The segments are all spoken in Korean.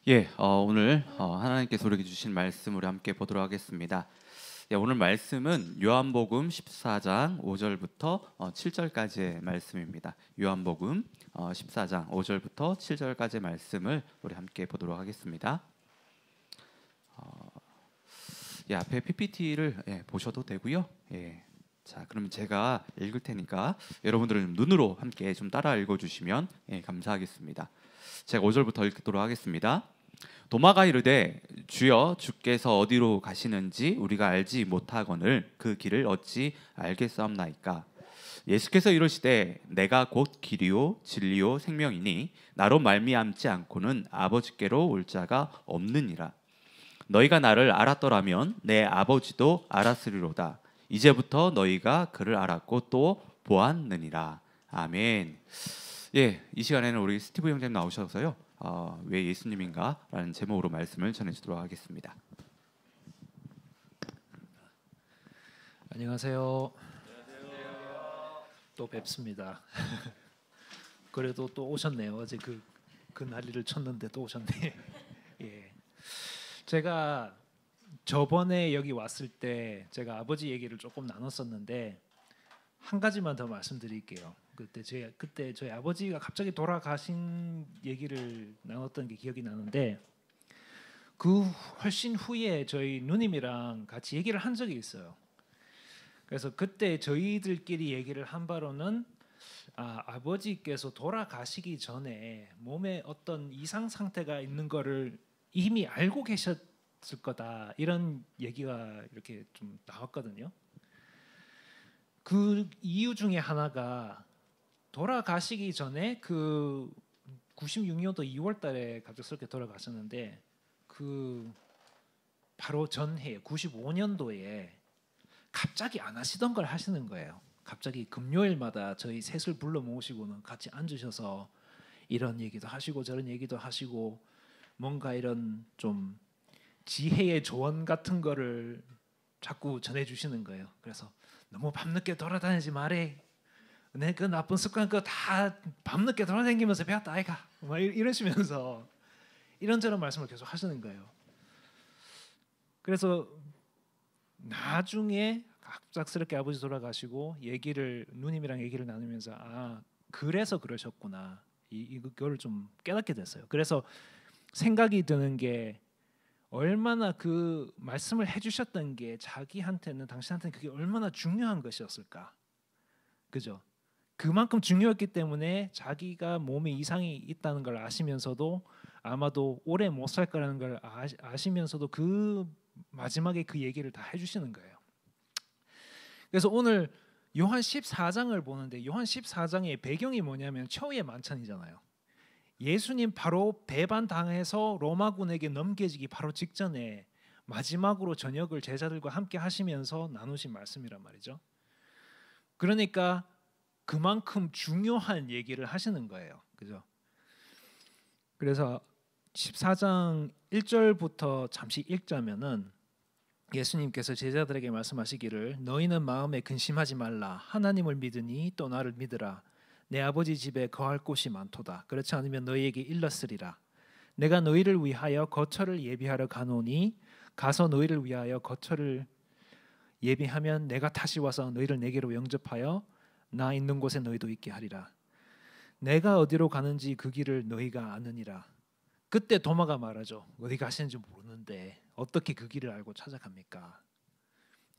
오늘 하나님께서 우리에게 주신 말씀을 함께 보도록 하겠습니다. 오늘 말씀은 요한복음 14장 5절부터 7절까지의 말씀입니다. 요한복음 14장 5절부터 7절까지의 말씀을 우리 함께 보도록 하겠습니다. 앞에 PPT를 보셔도 되고요. 자, 그러면 제가 읽을 테니까 여러분들은 눈으로 함께 좀 따라 읽어주시면 감사하겠습니다. 제가 5절부터 읽도록 하겠습니다. 도마가 이르되 주여 주께서 어디로 가시는지 우리가 알지 못하거늘 그 길을 어찌 알겠사옵나이까. 예수께서 이르시되 내가 곧 길이요 진리요 생명이니 나로 말미암지 않고는 아버지께로 올 자가 없느니라. 너희가 나를 알았더라면 내 아버지도 알았으리로다. 이제부터 너희가 그를 알았고 또 보았느니라. 아멘. 이 시간에는 우리 스티브 형제님 나오셔서요. 왜 예수님인가? 라는 제목으로 말씀을 전해주도록 하겠습니다. 안녕하세요. 또 뵙습니다. 그래도 또 오셨네요. 어제 그 난리를 쳤는데 또 오셨네. 제가 저번에 여기 왔을 때 제가 아버지 얘기를 조금 나눴었는데 한 가지만 더 말씀드릴게요. 그때 저희 아버지가 갑자기 돌아가신 얘기를 나눴던 게 기억이 나는데 그 훨씬 후에 저희 누님이랑 같이 얘기를 한 적이 있어요. 그래서 그때 저희들끼리 얘기를 한 바로는 아버지께서 돌아가시기 전에 몸에 어떤 이상 상태가 있는 거를 이미 알고 계셨을 거다, 이런 얘기가 이렇게 좀 나왔거든요. 그 이유 중에 하나가 돌아가시기 전에 그 96년도 2월 달에 갑작스럽게 돌아가셨는데 그 바로 전해 95년도에 갑자기 안 하시던 걸 하시는 거예요. 갑자기 금요일마다 저희 셋을 불러 모으시고는 같이 앉으셔서 이런 얘기도 하시고 저런 얘기도 하시고 뭔가 이런 좀 지혜의 조언 같은 거를 자꾸 전해주시는 거예요. 그래서 너무 밤늦게 돌아다니지 말해. 내 그 나쁜 습관 그거 다 밤늦게 돌아다니면서 배웠다 아이가. 막 이러시면서 이런저런 말씀을 계속 하시는 거예요. 그래서 나중에 갑작스럽게 아버지 돌아가시고 누님이랑 얘기를 나누면서 그래서 그러셨구나, 이거를 좀 깨닫게 됐어요. 그래서 생각이 드는 게 얼마나 그 말씀을 해주셨던 게 당신한테는 그게 얼마나 중요한 것이었을까, 그죠? 그만큼 중요했기 때문에 자기가 몸에 이상이 있다는 걸 아시면서도 아마도 오래 못 살 거라는 걸 아시면서도 그 마지막에 그 얘기를 다 해주시는 거예요. 그래서 오늘 요한 14장을 보는데 요한 14장의 배경이 뭐냐면 최후의 만찬이잖아요. 예수님 바로 배반당해서 로마군에게 넘겨지기 바로 직전에 마지막으로 저녁을 제자들과 함께 하시면서 나누신 말씀이란 말이죠. 그러니까 그만큼 중요한 얘기를 하시는 거예요. 그죠? 그래서 14장 1절부터 잠시 읽자면은 예수님께서 제자들에게 말씀하시기를 너희는 마음에 근심하지 말라. 하나님을 믿으니 또 나를 믿으라. 내 아버지 집에 거할 곳이 많도다. 그렇지 않으면 너희에게 일렀으리라. 내가 너희를 위하여 거처를 예비하러 가노니 가서 너희를 위하여 거처를 예비하면 내가 다시 와서 너희를 내게로 영접하여 나 있는 곳에 너희도 있게 하리라. 내가 어디로 가는지 그 길을 너희가 아느니라. 그때 도마가 말하죠. 어디 가시는지 모르는데 어떻게 그 길을 알고 찾아갑니까?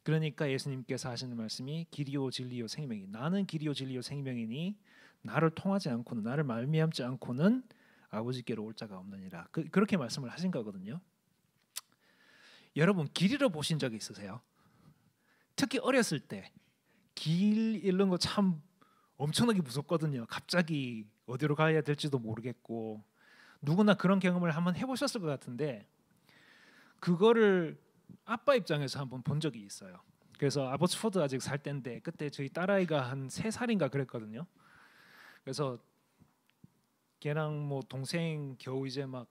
그러니까 예수님께서 하시는 말씀이 길이요 진리요 생명이, 나는 길이요 진리요 생명이니 나를 통하지 않고는, 나를 말미암지 않고는 아버지께로 올 자가 없느니라. 그렇게 말씀을 하신 거거든요. 여러분 길 잃어보신 적 있으세요? 특히 어렸을 때 길 잃는 거 참 엄청나게 무섭거든요. 갑자기 어디로 가야 될지도 모르겠고, 누구나 그런 경험을 한번 해보셨을 것 같은데 그거를 아빠 입장에서 한번 본 적이 있어요. 그래서 아버츠포드 아직 살 때인데 그때 저희 딸아이가 한 3살인가 그랬거든요. 그래서 걔랑 뭐 동생 겨우 이제 막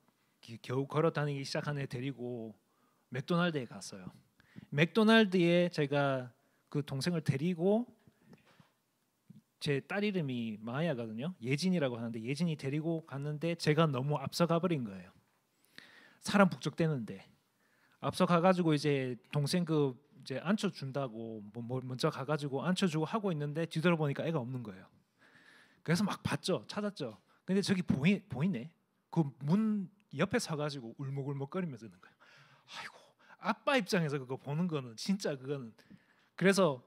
겨우 걸어 다니기 시작한 애 데리고 맥도날드에 갔어요. 맥도날드에 제가 그 동생을 데리고, 제 딸 이름이 마야거든요. 예진이라고 하는데 예진이 데리고 갔는데 제가 너무 앞서가 버린 거예요. 사람 북적대는데 앞서 가가지고 이제 동생 그 이제 앉혀준다고 뭐 먼저 가가지고 앉혀주고 하고 있는데 뒤돌아보니까 애가 없는 거예요. 그래서 막 봤죠, 찾았죠. 근데 저기 보이네. 그 문 옆에 서가지고 울먹울먹거리면서 있는 거예요. 아이고, 아빠 입장에서 그거 보는 거는 진짜 그거는, 그래서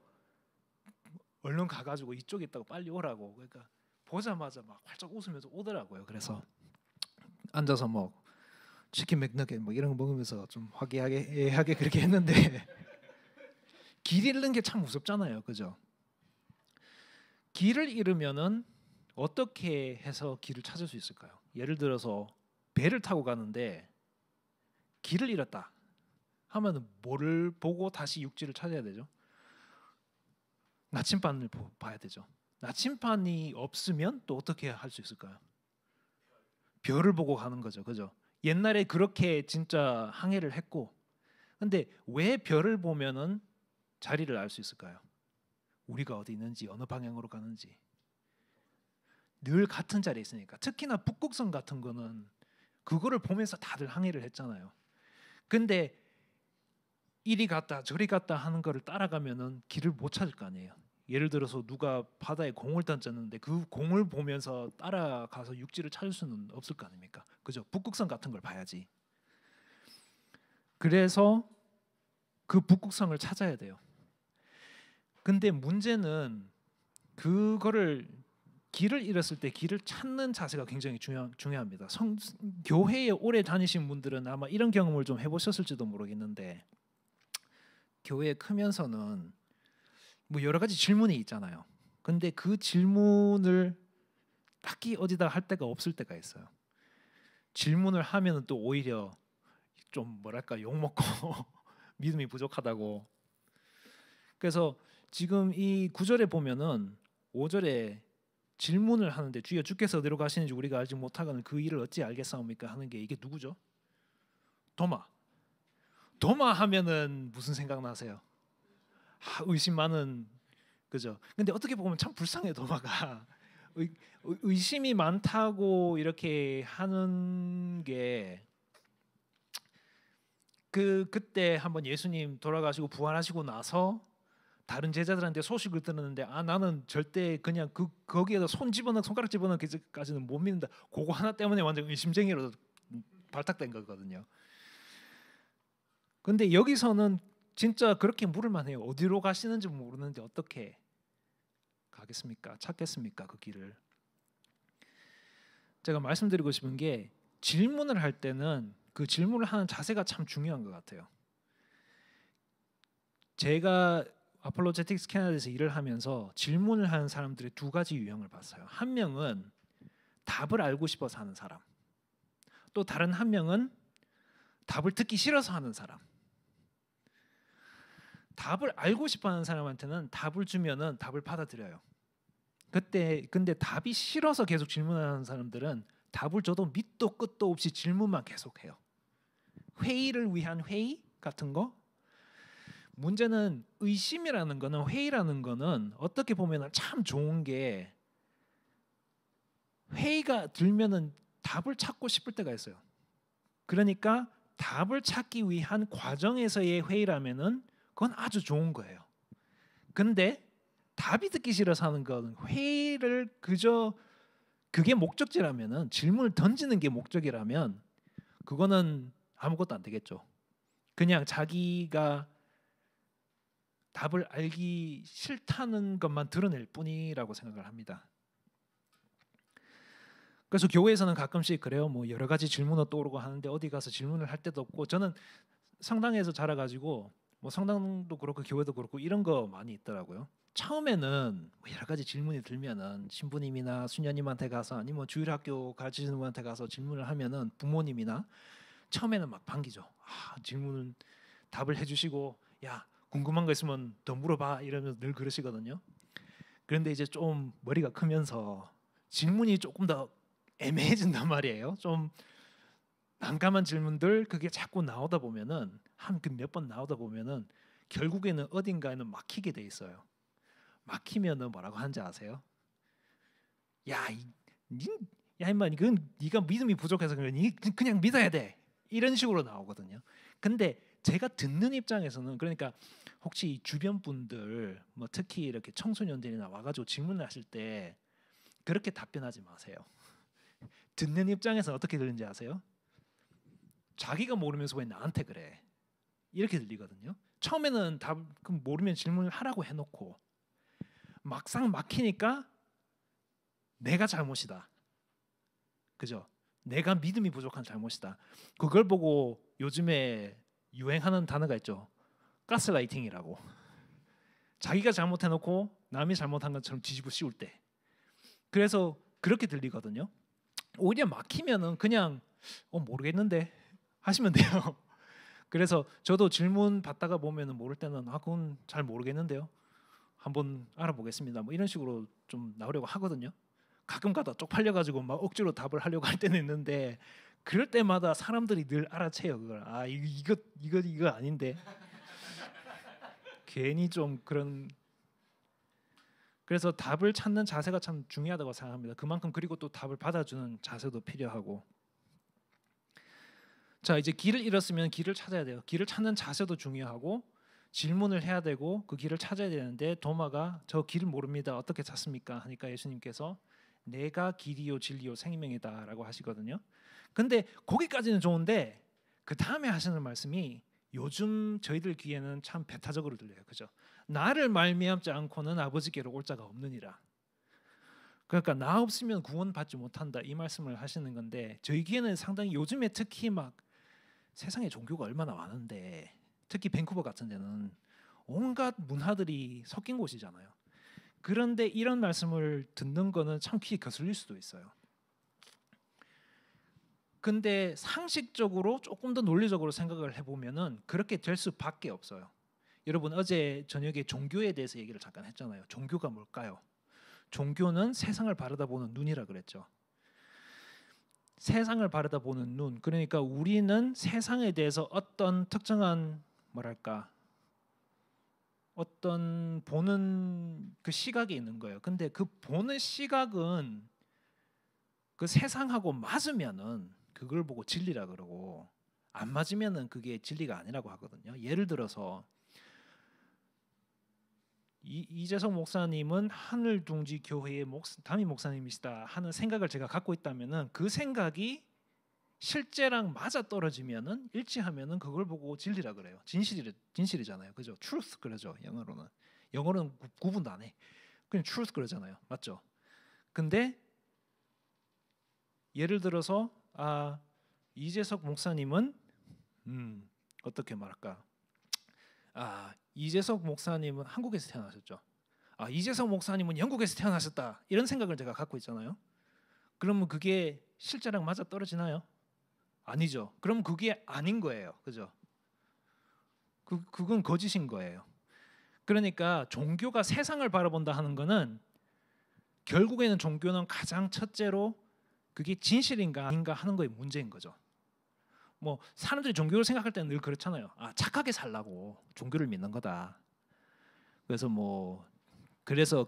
얼른 가가지고 이쪽에 있다고 빨리 오라고. 그러니까 보자마자 막 활짝 웃으면서 오더라고요. 그래서 앉아서 뭐 치킨 맥너겟 뭐 이런 거 먹으면서 좀 화기애애하게 그렇게 했는데 길 잃는 게 참 무섭잖아요, 그죠? 길을 잃으면은 어떻게 해서 길을 찾을 수 있을까요? 예를 들어서 배를 타고 가는데 길을 잃었다 하면은 뭐를 보고 다시 육지를 찾아야 되죠? 나침반을 봐야 되죠. 나침반이 없으면 또 어떻게 할 수 있을까요? 별을 보고 가는 거죠, 그죠? 옛날에 그렇게 진짜 항해를 했고, 근데 왜 별을 보면은 자리를 알 수 있을까요? 우리가 어디 있는지, 어느 방향으로 가는지 늘 같은 자리에 있으니까. 특히나 북극성 같은 거는 그거를 보면서 다들 항해를 했잖아요. 근데 이리 갔다 저리 갔다 하는 거를 따라가면은 길을 못 찾을 거 아니에요. 예를 들어서 누가 바다에 공을 던졌는데 그 공을 보면서 따라가서 육지를 찾을 수는 없을 거 아닙니까? 그죠? 북극성 같은 걸 봐야지. 그래서 그 북극성을 찾아야 돼요. 근데 문제는 그거를 길을 잃었을 때 길을 찾는 자세가 굉장히 중요합니다. 교회에 오래 다니신 분들은 아마 이런 경험을 좀 해보셨을지도 모르겠는데, 교회 크면서는 뭐 여러 가지 질문이 있잖아요. 근데 그 질문을 딱히 어디다 할 데가 없을 때가 있어요. 질문을 하면은 또 오히려 좀 뭐랄까 욕먹고 믿음이 부족하다고. 그래서 지금 이 9절에 보면은 5절에 질문을 하는데 주여 주께서 어디로 가시는지 우리가 알지 못하거늘 그 일을 어찌 알겠사옵니까 하는 게, 이게 누구죠? 도마. 도마 하면은 무슨 생각 나세요? 의심 많은, 그죠? 근데 어떻게 보면 참 불쌍해 도마가. 의심이 많다고 이렇게 하는 게, 그때 한번 예수님 돌아가시고 부활하시고 나서 다른 제자들한테 소식을 들었는데, 나는 절대 그냥 거기에다 손가락 집어넣기까지는 못 믿는다. 그거 하나 때문에 완전 의심쟁이로 발탁된 거거든요. 근데 여기서는 진짜 그렇게 물을만 해요. 어디로 가시는지 모르는데 어떻게 가겠습니까? 찾겠습니까? 그 길을. 제가 말씀드리고 싶은 게, 질문을 할 때는 그 질문을 하는 자세가 참 중요한 것 같아요. 제가 아폴로제틱스 캐나다에서 일을 하면서 질문을 하는 사람들의 두 가지 유형을 봤어요. 한 명은 답을 알고 싶어서 하는 사람, 또 다른 한 명은 답을 듣기 싫어서 하는 사람. 답을 알고 싶어하는 사람한테는 답을 주면은 답을 받아들여요. 근데 답이 싫어서 계속 질문하는 사람들은 답을 줘도 밑도 끝도 없이 질문만 계속해요. 회의를 위한 회의 같은 거. 문제는 의심이라는 거는, 회의라는 거는 어떻게 보면 참 좋은 게, 회의가 들면은 답을 찾고 싶을 때가 있어요. 그러니까 답을 찾기 위한 과정에서의 회의라면은 그건 아주 좋은 거예요. 근데 답이 듣기 싫어서 하는 건, 회의를 그게 목적지라면은, 질문을 던지는 게 목적이라면 그거는 아무것도 안 되겠죠. 그냥 자기가 답을 알기 싫다는 것만 드러낼 뿐이라고 생각을 합니다. 그래서 교회에서는 가끔씩 그래요. 뭐 여러 가지 질문을 떠오르고 하는데 어디 가서 질문을 할 데도 없고, 저는 성당에서 자라가지고 뭐 성당도 그렇고 교회도 그렇고 이런 거 많이 있더라고요. 처음에는 여러 가지 질문이 들면은 신부님이나 수녀님한테 가서, 아니면 주일학교 가르치시는 분한테 가서 질문을 하면은 부모님이나 처음에는 막 반기죠. 질문은 답을 해주시고, 야 궁금한 거 있으면 더 물어봐 이러면서 늘 그러시거든요. 그런데 이제 좀 머리가 크면서 질문이 조금 더 애매해진단 말이에요. 좀 난감한 질문들, 그게 자꾸 나오다 보면은, 한 몇 번 나오다 보면은 결국에는 어딘가에는 막히게 돼 있어요. 막히면은 뭐라고 하는지 아세요? 야 임마, 이건 네가 믿음이 부족해서 그러니 그냥 믿어야 돼. 이런 식으로 나오거든요. 근데 제가 듣는 입장에서는 그러니까 혹시 주변 분들 뭐 특히 이렇게 청소년들이나 와가지고 질문을 하실 때 그렇게 답변하지 마세요. 듣는 입장에서 어떻게 들리는지 아세요? 자기가 모르면서 왜 나한테 그래? 이렇게 들리거든요. 처음에는 답 모르면 질문을 하라고 해놓고 막상 막히니까 내가 잘못이다. 그죠? 내가 믿음이 부족한 잘못이다. 그걸 보고 요즘에 유행하는 단어가 있죠. 가스라이팅이라고. 자기가 잘못해놓고 남이 잘못한 것처럼 뒤집어 씌울 때. 그래서 그렇게 들리거든요. 오히려 막히면은 그냥 모르겠는데 하시면 돼요. 그래서 저도 질문 받다가 보면은 모를 때는 그건 잘 모르겠는데요. 한번 알아보겠습니다. 뭐 이런 식으로 좀 나오려고 하거든요. 가끔가다 쪽팔려 가지고 막 억지로 답을 하려고 할 때는 있는데 그럴 때마다 사람들이 늘 알아채요. 그걸 이거 아닌데 괜히 좀 그런. 그래서 답을 찾는 자세가 참 중요하다고 생각합니다. 그만큼 그리고 또 답을 받아주는 자세도 필요하고. 자, 이제 길을 잃었으면 길을 찾아야 돼요. 길을 찾는 자세도 중요하고 질문을 해야 되고 그 길을 찾아야 되는데 도마가 저 길 모릅니다. 어떻게 찾습니까? 하니까 예수님께서 내가 길이요 진리요 생명이다라고 하시거든요. 근데 거기까지는 좋은데 그 다음에 하시는 말씀이 요즘 저희들 귀에는 참 배타적으로 들려요. 그죠? 나를 말미암지 않고는 아버지께로 올 자가 없느니라. 그러니까 나 없으면 구원받지 못한다 이 말씀을 하시는 건데 저희 귀에는 상당히 요즘에 특히 막 세상에 종교가 얼마나 많은데 특히 밴쿠버 같은 데는 온갖 문화들이 섞인 곳이잖아요. 그런데 이런 말씀을 듣는 거는 참 귀에 거슬릴 수도 있어요. 근데 상식적으로 조금 더 논리적으로 생각을 해보면은 그렇게 될 수밖에 없어요. 여러분 어제 저녁에 종교에 대해서 얘기를 잠깐 했잖아요. 종교가 뭘까요? 종교는 세상을 바라다보는 눈이라 그랬죠. 세상을 바라다보는 눈. 그러니까 우리는 세상에 대해서 어떤 특정한 뭐랄까 어떤 보는 그 시각이 있는 거예요. 근데 그 보는 시각은 그 세상하고 맞으면은 그걸 보고 진리라 그러고 안 맞으면은 그게 진리가 아니라고 하거든요. 예를 들어서 이재석 목사님은 하늘둥지 교회의 담임 목사님이시다 하는 생각을 제가 갖고 있다면은 그 생각이 실제랑 맞아 떨어지면은 일치하면은 그걸 보고 진리라 그래요. 진실이잖아요. 그죠? truth 그러죠. 영어로는 구분도 안 해. 그냥 truth 그러잖아요. 맞죠? 근데 예를 들어서 이재석 목사님은 어떻게 말할까? 이재석 목사님은 한국에서 태어나셨죠. 이재석 목사님은 영국에서 태어나셨다. 이런 생각을 제가 갖고 있잖아요. 그러면 그게 실제랑 맞아 떨어지나요? 아니죠. 그럼 그게 아닌 거예요. 그죠? 그건 거짓인 거예요. 그러니까 종교가 세상을 바라본다 하는 거는 결국에는 종교는 가장 첫째로 그게 진실인가 아닌가 하는 거에 문제인 거죠. 뭐 사람들이 종교를 생각할 때는 늘 그렇잖아요. 착하게 살라고 종교를 믿는 거다. 그래서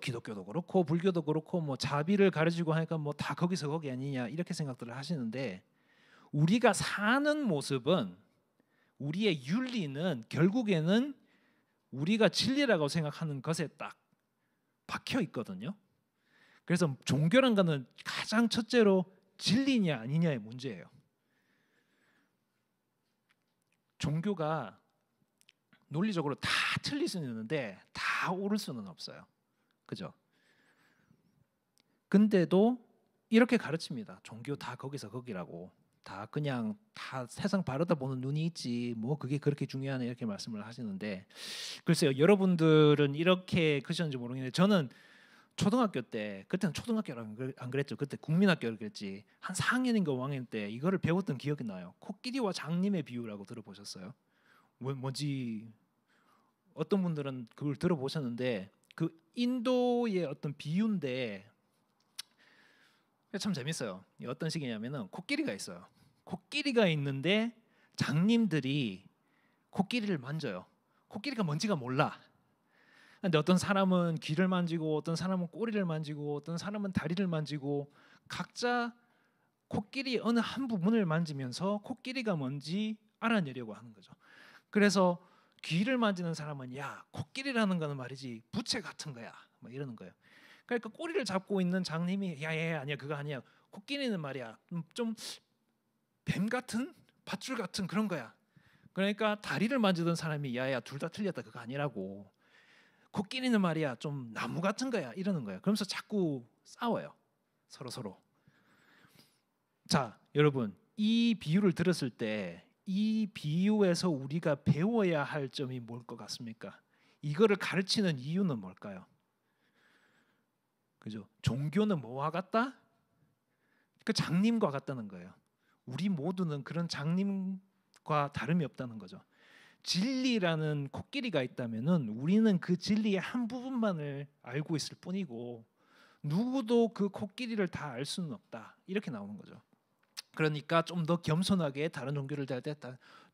기독교도 그렇고 불교도 그렇고 뭐 자비를 가르치고 하니까 뭐 다 거기서 거기 아니냐 이렇게 생각들을 하시는데 우리가 사는 모습은 우리의 윤리는 결국에는 우리가 진리라고 생각하는 것에 딱 박혀 있거든요. 그래서 종교란 거는 가장 첫째로 진리냐 아니냐의 문제예요. 종교가 논리적으로 다 틀릴 수는 있는데 다 옳을 수는 없어요. 그죠? 근데도 이렇게 가르칩니다. 종교 다 거기서 거기라고. 다 그냥 다 세상 바라다 보는 눈이 있지 뭐 그게 그렇게 중요하네 이렇게 말씀을 하시는데 글쎄요. 여러분들은 이렇게 크셨는지 모르겠는데 저는 초등학교 때 그때는 초등학교라고 안 그랬죠. 그때 국민학교를 그랬지. 한 4학년인가 5학년 때 이거를 배웠던 기억이 나요. 코끼리와 장님의 비유라고 들어보셨어요? 뭐지? 어떤 분들은 그걸 들어보셨는데 그 인도의 어떤 비유인데 참 재밌어요. 어떤 식이냐면은 코끼리가 있어요. 코끼리가 있는데 장님들이 코끼리를 만져요. 코끼리가 뭔지가 몰라. 근데 어떤 사람은 귀를 만지고 어떤 사람은 꼬리를 만지고 어떤 사람은 다리를 만지고 각자 코끼리 어느 한 부분을 만지면서 코끼리가 뭔지 알아내려고 하는 거죠. 그래서 귀를 만지는 사람은 야, 코끼리라는 거는 말이지 부채 같은 거야, 뭐 이러는 거예요. 그러니까 꼬리를 잡고 있는 장님이 야야 아니야, 그거 아니야. 코끼리는 말이야 좀 뱀 같은 밧줄 같은 그런 거야. 그러니까 다리를 만지던 사람이 야야 둘 다 틀렸다, 그거 아니라고. 코끼리는 말이야 좀 나무 같은 거야, 이러는 거예요. 그러면서 자꾸 싸워요, 서로. 자, 여러분, 이 비유를 들었을 때 이 비유에서 우리가 배워야 할 점이 뭘 것 같습니까? 이거를 가르치는 이유는 뭘까요? 그죠? 종교는 뭐와 같다? 그 장님과 같다는 거예요. 우리 모두는 그런 장님과 다름이 없다는 거죠. 진리라는 코끼리가 있다면은 우리는 그 진리의 한 부분만을 알고 있을 뿐이고 누구도 그 코끼리를 다 알 수는 없다, 이렇게 나오는 거죠. 그러니까 좀 더 겸손하게 다른 종교를 대할 때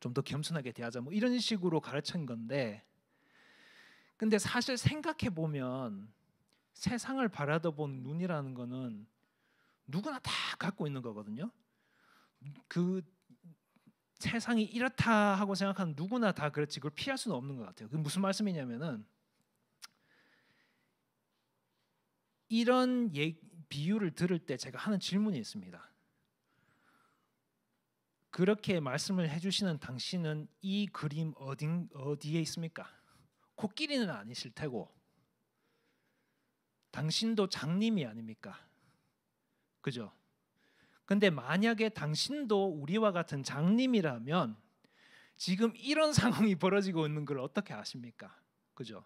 좀 더 겸손하게 대하자, 뭐 이런 식으로 가르친 건데, 근데 사실 생각해 보면 세상을 바라다본 눈이라는 거는 누구나 다 갖고 있는 거거든요. 그 세상이 이렇다 하고 생각하는 누구나 다 그렇지, 그걸 피할 수는 없는 것 같아요. 그 무슨 말씀이냐면은 이런 비유를 들을 때 제가 하는 질문이 있습니다. 그렇게 말씀을 해주시는 당신은 이 그림 어디에 있습니까? 코끼리는 아니실 테고 당신도 장님이 아닙니까? 그죠? 근데 만약에 당신도 우리와 같은 장님이라면 지금 이런 상황이 벌어지고 있는 걸 어떻게 아십니까? 그죠?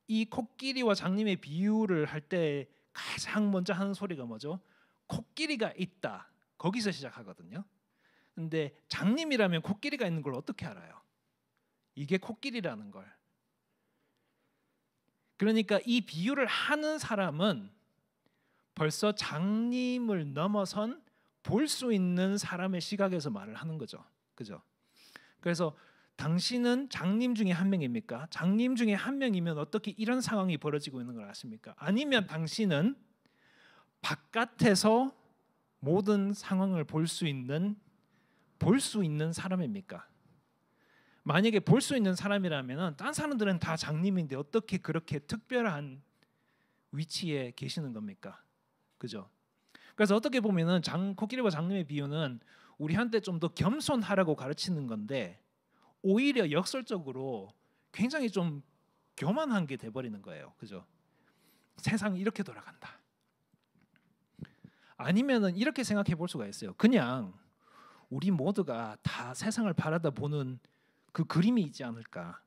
이 코끼리와 장님의 비유를 할 때 가장 먼저 하는 소리가 뭐죠? 코끼리가 있다. 거기서 시작하거든요. 근데 장님이라면 코끼리가 있는 걸 어떻게 알아요? 이게 코끼리라는 걸. 그러니까 이 비유를 하는 사람은 벌써 장님을 넘어선 볼 수 있는 사람의 시각에서 말을 하는 거죠. 그죠? 그래서 당신은 장님 중에 한 명입니까? 장님 중에 한 명이면 어떻게 이런 상황이 벌어지고 있는 걸 아십니까? 아니면 당신은 바깥에서 모든 상황을 볼 수 있는 사람입니까? 만약에 볼 수 있는 사람이라면 딴 사람들은 다 장님인데 어떻게 그렇게 특별한 위치에 계시는 겁니까? 그죠? 그래서 어떻게 보면은 코끼리와 장님의 비유는 우리한테 좀 더 겸손하라고 가르치는 건데 오히려 역설적으로 굉장히 좀 교만한 게 돼버리는 거예요. 그죠? 세상이 이렇게 돌아간다. 아니면은 이렇게 생각해 볼 수가 있어요. 그냥 우리 모두가 다 세상을 바라다 보는 그 그림이 있지 않을까.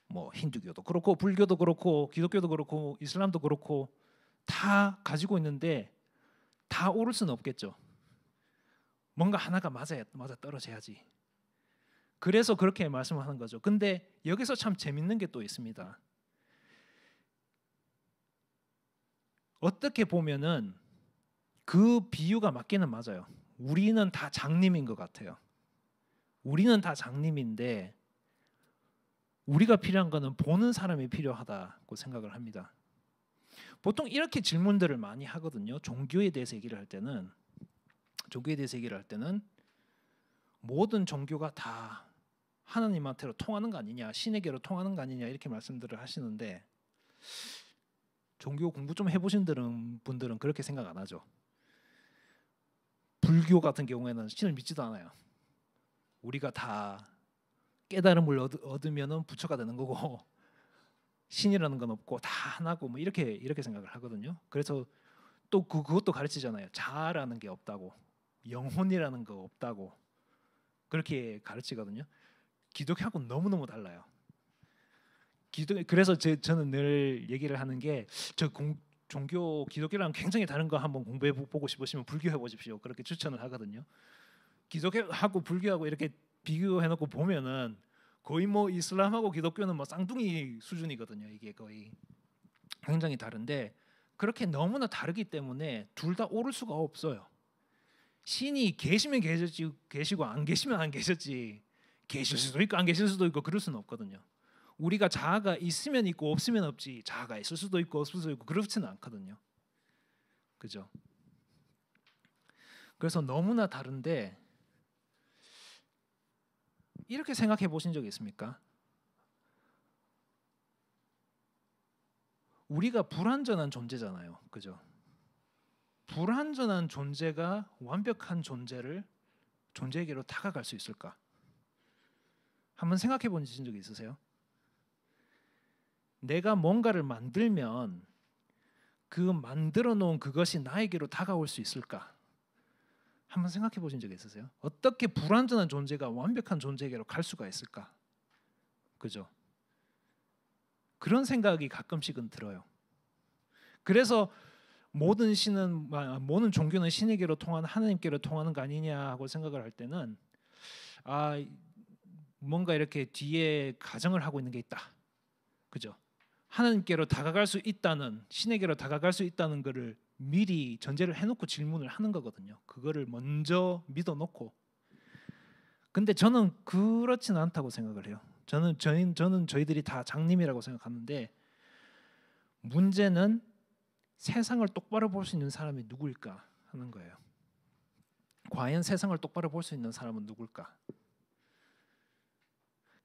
뭐 힌두교도 그렇고 불교도 그렇고 기독교도 그렇고 이슬람도 그렇고 다 가지고 있는데 다 옳을 수는 없겠죠. 뭔가 하나가 맞아 떨어져야지. 그래서 그렇게 말씀하는 거죠. 근데 여기서 참 재밌는 게 또 있습니다. 어떻게 보면은 그 비유가 맞기는 맞아요. 우리는 다 장님인 것 같아요. 우리는 다 장님인데 우리가 필요한 거는 보는 사람이 필요하다고 생각을 합니다. 보통 이렇게 질문들을 많이 하거든요. 종교에 대해서 얘기를 할 때는 모든 종교가 다 하나님한테로 통하는 거 아니냐, 신에게로 통하는 거 아니냐, 이렇게 말씀들을 하시는데 종교 공부 좀 해보신 분들은 그렇게 생각 안 하죠. 불교 같은 경우에는 신을 믿지도 않아요. 우리가 다 깨달음을 얻으면은 부처가 되는 거고 신이라는 건 없고 다 하나고 뭐 이렇게 생각을 하거든요. 그래서 또 그것도 가르치잖아요. 자아라는 게 없다고, 영혼이라는 거 없다고 그렇게 가르치거든요. 기독교하고는 너무너무 달라요. 그래서 저는 늘 얘기를 하는 게 종교 기독교랑 굉장히 다른 거 한번 공부해 보고 싶으시면 불교해 보십시오. 그렇게 추천을 하거든요. 기독교하고 불교하고 이렇게 비교해 놓고 보면은 거의 뭐 이슬람하고 기독교는 뭐 쌍둥이 수준이거든요. 이게 거의 굉장히 다른데 그렇게 너무나 다르기 때문에 둘 다 옳을 수가 없어요. 신이 계시면 계시고 안 계시면 안 계셨지, 계실 수도 있고 안 계실 수도 있고 그럴 수는 없거든요. 우리가 자아가 있으면 있고 없으면 없지, 자아가 있을 수도 있고 없을 수도 있고 그렇지는 않거든요. 그죠? 그래서 너무나 다른데 이렇게 생각해 보신 적 있습니까? 우리가 불완전한 존재잖아요. 그죠? 불완전한 존재가 완벽한 존재에게로 다가갈 수 있을까? 한번 생각해 본 적이 있으세요? 내가 뭔가를 만들면 그 만들어 놓은 그것이 나에게로 다가올 수 있을까? 한번 생각해 보신 적 있으세요? 어떻게 불완전한 존재가 완벽한 존재에게로 갈 수가 있을까? 그죠? 그런 생각이 가끔씩은 들어요. 그래서 모든 종교는 신에게로 통하는 하나님께로 통하는 거 아니냐 하고 생각을 할 때는 뭔가 이렇게 뒤에 가정을 하고 있는 게 있다. 그죠? 하나님께로 다가갈 수 있다는, 신에게로 다가갈 수 있다는 것을 미리 전제를 해놓고 질문을 하는 거거든요. 그거를 먼저 믿어놓고. 근데 저는 그렇지는 않다고 생각을 해요. 저는 저희들이 다 장님이라고 생각하는데, 문제는 세상을 똑바로 볼 수 있는 사람이 누구일까 하는 거예요. 과연 세상을 똑바로 볼 수 있는 사람은 누굴까?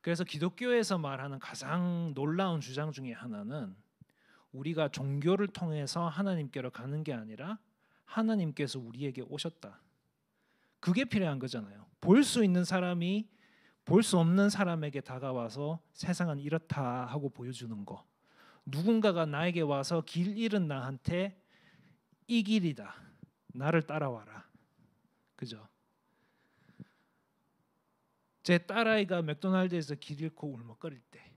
그래서 기독교에서 말하는 가장 놀라운 주장 중에 하나는, 우리가 종교를 통해서 하나님께로 가는 게 아니라 하나님께서 우리에게 오셨다. 그게 필요한 거잖아요. 볼 수 있는 사람이 볼 수 없는 사람에게 다가와서 세상은 이렇다 하고 보여주는 거. 누군가가 나에게 와서 길 잃은 나한테 이 길이다. 나를 따라와라. 그죠? 제 딸아이가 맥도날드에서 길 잃고 울먹거릴 때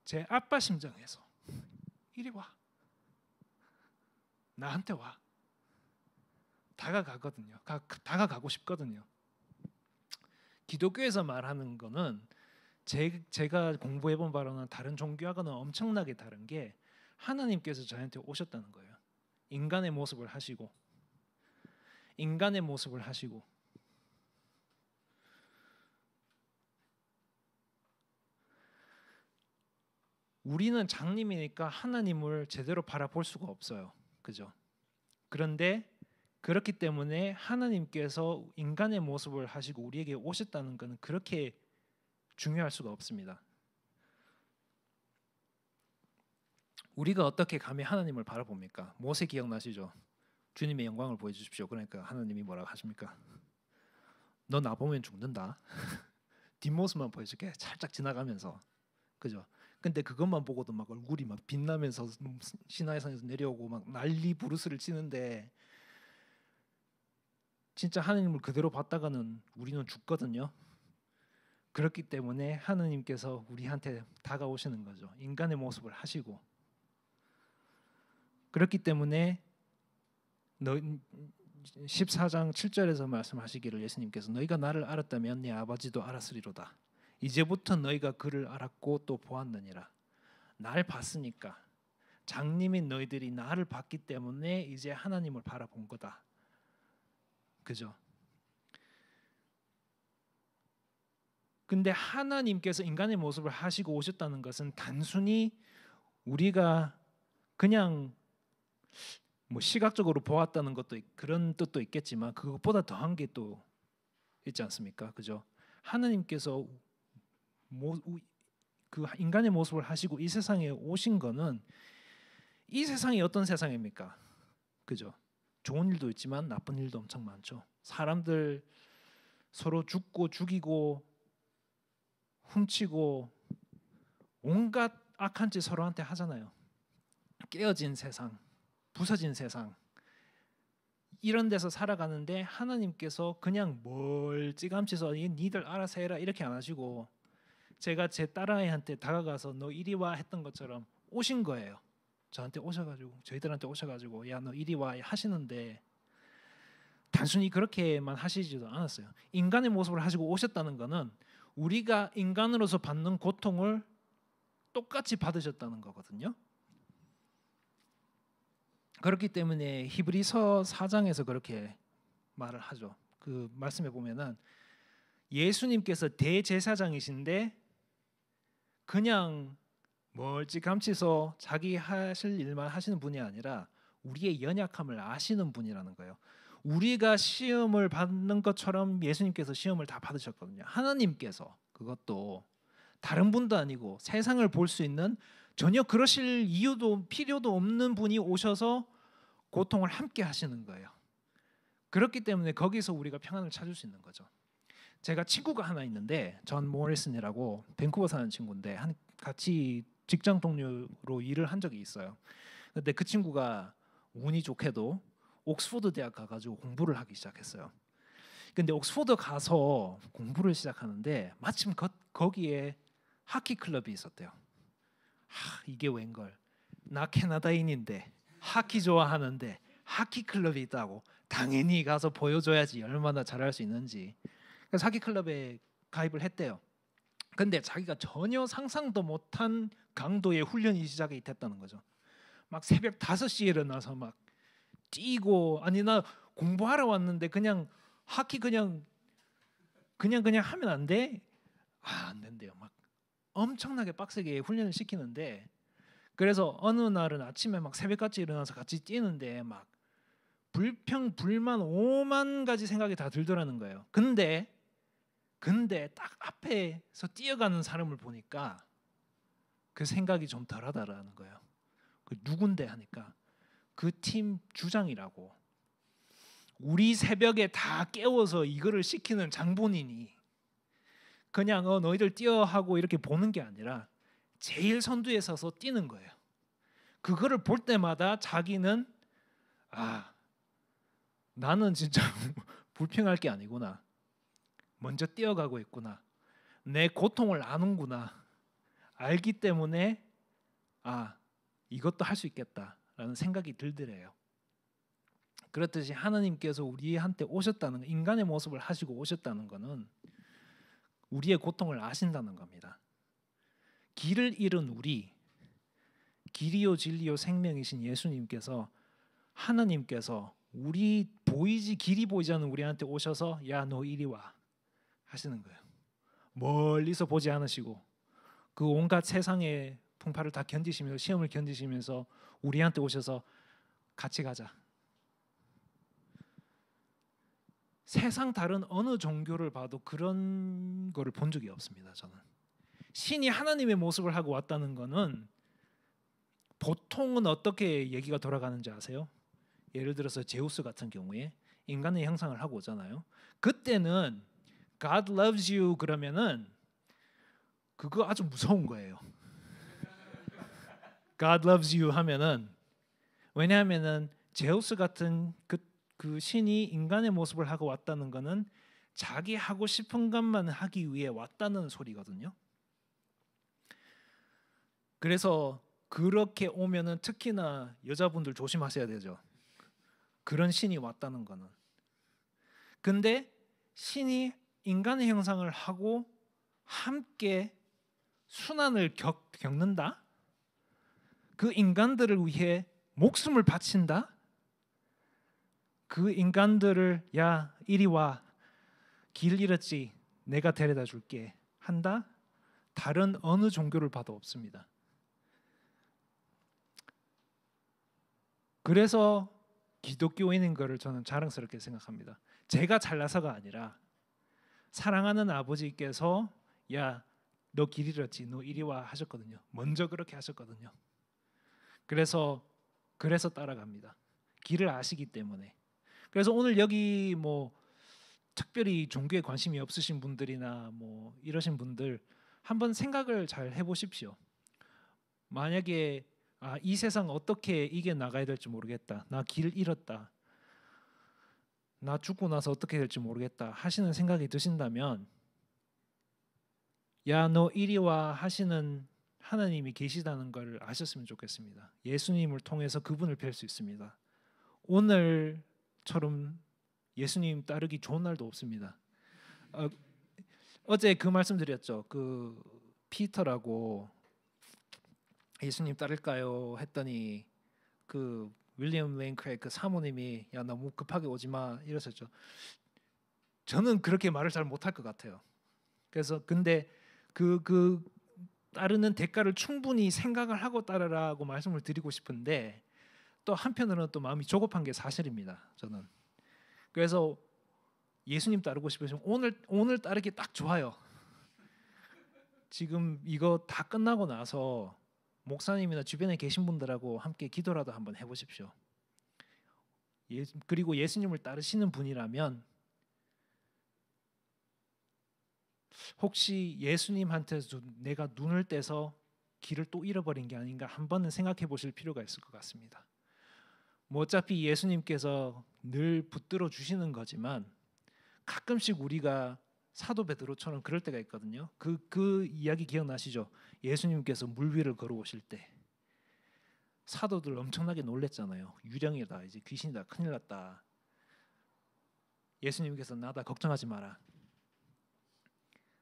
제 아빠 심정에서 이리 와. 나한테 와. 다가가거든요. 다가가고 싶거든요. 기독교에서 말하는 거는 제가 공부해본 바로는 다른 종교하고는 엄청나게 다른 게, 하나님께서 저한테 오셨다는 거예요. 인간의 모습을 하시고 우리는 장님이니까 하나님을 제대로 바라볼 수가 없어요. 그죠? 그런데 그렇기 때문에 하나님께서 인간의 모습을 하시고 우리에게 오셨다는 것은 그렇게 중요할 수가 없습니다. 우리가 어떻게 감히 하나님을 바라봅니까? 모세 기억나시죠? 주님의 영광을 보여주십시오. 그러니까 하나님이 뭐라고 하십니까? 너 나보면 죽는다. 뒷모습만 보여줄게. 살짝 지나가면서. 그죠? 근데 그것만 보고도 막 얼굴이 막 빛나면서 시나이산에서 내려오고 막 난리 부르스를 치는데, 진짜 하나님을 그대로 봤다가는 우리는 죽거든요. 그렇기 때문에 하나님께서 우리한테 다가오시는 거죠. 인간의 모습을 하시고. 그렇기 때문에 14장 7절에서 말씀하시기를, 예수님께서 너희가 나를 알았다면 네 아버지도 알았으리로다. 이제부터 너희가 그를 알았고 또 보았느니라. 날 봤으니까, 장님인 너희들이 나를 봤기 때문에 이제 하나님을 바라본 거다. 그죠? 근데 하나님께서 인간의 모습을 하시고 오셨다는 것은 단순히 우리가 그냥 뭐 시각적으로 보았다는 것도 그런 뜻도 있겠지만, 그것보다 더한 게 또 있지 않습니까? 그죠? 하나님께서 그 인간의 모습을 하시고 이 세상에 오신 거는, 이 세상이 어떤 세상입니까? 그죠? 좋은 일도 있지만 나쁜 일도 엄청 많죠. 사람들 서로 죽고 죽이고 훔치고 온갖 악한 짓 서로한테 하잖아요. 깨어진 세상, 부서진 세상, 이런 데서 살아가는데 하나님께서 그냥 멀찌감치서 니들 알아서 해라 이렇게 안 하시고, 제가 제 딸아이한테 다가가서 너 이리 와 했던 것처럼 오신 거예요. 저한테 오셔가지고, 저희들한테 오셔가지고 야 너 이리 와 하시는데, 단순히 그렇게만 하시지도 않았어요. 인간의 모습을 하시고 오셨다는 것은 우리가 인간으로서 받는 고통을 똑같이 받으셨다는 거거든요. 그렇기 때문에 히브리서 4장에서 그렇게 말을 하죠. 그 말씀에 보면은 예수님께서 대제사장이신데 그냥 멀찌감치서 자기 하실 일만 하시는 분이 아니라 우리의 연약함을 아시는 분이라는 거예요. 우리가 시험을 받는 것처럼 예수님께서 시험을 다 받으셨거든요. 하나님께서 그것도 다른 분도 아니고 세상을 볼 수 있는 전혀 그러실 이유도 필요도 없는 분이 오셔서 고통을 함께 하시는 거예요. 그렇기 때문에 거기서 우리가 평안을 찾을 수 있는 거죠. 제가 친구가 하나 있는데 존 모리슨이라고 밴쿠버 사는 친구인데 같이 직장 동료로 일을 한 적이 있어요. 근데 그 친구가 운이 좋게도 옥스포드 대학 가가지고 공부를 하기 시작했어요. 근데 옥스포드 가서 공부를 시작하는데 마침 거기에 하키 클럽이 있었대요. 이게 웬걸? 나 캐나다인인데 하키 좋아하는데 하키 클럽이 있다고 당연히 가서 보여줘야지 얼마나 잘할 수 있는지. 그래서 하키 클럽에 가입을 했대요. 근데 자기가 전혀 상상도 못한 강도의 훈련이 시작이 됐다는 거죠. 막 새벽 5시에 일어나서 막 뛰고, 아니 나 공부하러 왔는데 그냥 하키 그냥 하면 안 돼? 안 된대요. 막 엄청나게 빡세게 훈련을 시키는데, 그래서 어느 날은 아침에 막 새벽같이 일어나서 같이 뛰는데 막 불평 불만 5만 가지 생각이 다 들더라는 거예요. 근데 딱 앞에서 뛰어가는 사람을 보니까 그 생각이 좀 덜하다라는 거예요. 그 누군데 하니까 그 팀 주장이라고. 우리 새벽에 다 깨워서 이거를 시키는 장본인이 그냥 너희들 뛰어 하고 이렇게 보는 게 아니라 제일 선두에 서서 뛰는 거예요. 그거를 볼 때마다 자기는 나는 진짜 불평할 게 아니구나. 먼저 뛰어가고 있구나. 내 고통을 아는구나. 알기 때문에 이것도 할 수 있겠다라는 생각이 들더래요. 그렇듯이 하나님께서 우리한테 오셨다는, 인간의 모습을 하시고 오셨다는 것은 우리의 고통을 아신다는 겁니다. 길을 잃은 우리, 길이요 진리요 생명이신 예수님께서, 하나님께서 우리 길이 보이지 않는 우리한테 오셔서 야 너 이리 와 하시는 거예요. 멀리서 보지 않으시고 그 온갖 세상의 풍파를 다 견디시면서, 시험을 견디시면서 우리한테 오셔서 같이 가자. 세상 다른 어느 종교를 봐도 그런 거를 본 적이 없습니다. 저는 신이 하나님의 모습을 하고 왔다는 거는 보통은 어떻게 얘기가 돌아가는지 아세요? 예를 들어서 제우스 같은 경우에 인간의 형상을 하고 오잖아요. 그때는 God loves you 그러면은 그거 아주 무서운 거예요. God loves you 하면은, 왜냐하면은 제우스 같은 그 신이 인간의 모습을 하고 왔다는 거는 자기 하고 싶은 것만 하기 위해 왔다는 소리거든요. 그래서 그렇게 오면은 특히나 여자분들 조심하셔야 되죠. 그런 신이 왔다는 거는. 근데 신이 인간의 형상을 하고 함께 순환을 겪는다? 그 인간들을 위해 목숨을 바친다? 그 인간들을 야 이리 와, 길 잃었지 내가 데려다 줄게 한다? 다른 어느 종교를 봐도 없습니다. 그래서 기독교인인 것을 저는 자랑스럽게 생각합니다. 제가 잘나서가 아니라 사랑하는 아버지께서 야 너 길 잃었지 너 이리 와 하셨거든요. 먼저 그렇게 하셨거든요. 그래서 따라갑니다. 길을 아시기 때문에. 그래서 오늘 여기 뭐 특별히 종교에 관심이 없으신 분들이나 뭐 이러신 분들 한번 생각을 잘 해보십시오. 만약에 이 세상 어떻게 이겨 나가야 될지 모르겠다. 나 길 잃었다. 나 죽고 나서 어떻게 될지 모르겠다 하시는 생각이 드신다면 야 너 이리 와 하시는 하나님이 계시다는 걸 아셨으면 좋겠습니다. 예수님을 통해서 그분을 뵐 수 있습니다. 오늘처럼 예수님 따르기 좋은 날도 없습니다. 어제 그 말씀 드렸죠. 그 피터라고 예수님 따를까요? 했더니 그 윌리엄 레인크의 그 사모님이 야 너무 급하게 오지 마 이러셨죠. 저는 그렇게 말을 잘 못할 것 같아요. 그래서 근데 그 따르는 대가를 충분히 생각을 하고 따르라고 말씀을 드리고 싶은데 또 한편으로는 또 마음이 조급한 게 사실입니다. 저는 그래서 예수님 따르고 싶으시면 오늘 따르기 딱 좋아요. 지금 이거 다 끝나고 나서 목사님이나 주변에 계신 분들하고 함께 기도라도 한번 해보십시오. 그리고 예수님을 따르시는 분이라면 혹시 예수님한테서 내가 눈을 떼서 길을 또 잃어버린 게 아닌가 한 번은 생각해 보실 필요가 있을 것 같습니다. 뭐 어차피 예수님께서 늘 붙들어 주시는 거지만 가끔씩 우리가 사도 베드로처럼 그럴 때가 있거든요. 그 이야기 기억나시죠? 예수님께서 물 위를 걸어오실 때 사도들 엄청나게 놀랬잖아요. 유령이다, 이제 귀신이다, 큰일 났다. 예수님께서 나다, 걱정하지 마라.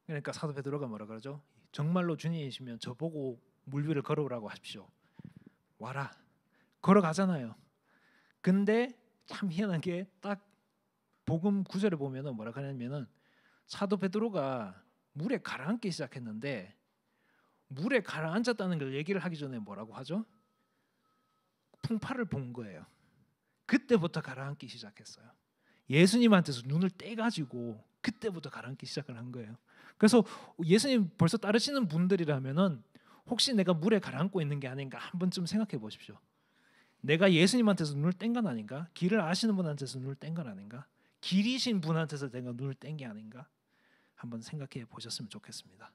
그러니까 사도 베드로가 뭐라 그러죠? 정말로 주님이시면 저보고 물 위를 걸어오라고 하십시오. 와라. 걸어가잖아요. 근데 참 희한한 게 딱 복음 9절에 보면은 뭐라 하냐면은 사도 베드로가 물에 가라앉기 시작했는데 물에 가라앉았다는 걸 얘기를 하기 전에 뭐라고 하죠? 풍파를 본 거예요. 그때부터 가라앉기 시작했어요. 예수님한테서 눈을 떼가지고 그때부터 가라앉기 시작을 한 거예요. 그래서 예수님 벌써 따르시는 분들이라면은 혹시 내가 물에 가라앉고 있는 게 아닌가 한 번쯤 생각해 보십시오. 내가 예수님한테서 눈을 뗀 건 아닌가? 길을 아시는 분한테서 눈을 뗀 건 아닌가? 길이신 분한테서 내가 눈을 뗀 게 아닌가? 한번 생각해 보셨으면 좋겠습니다.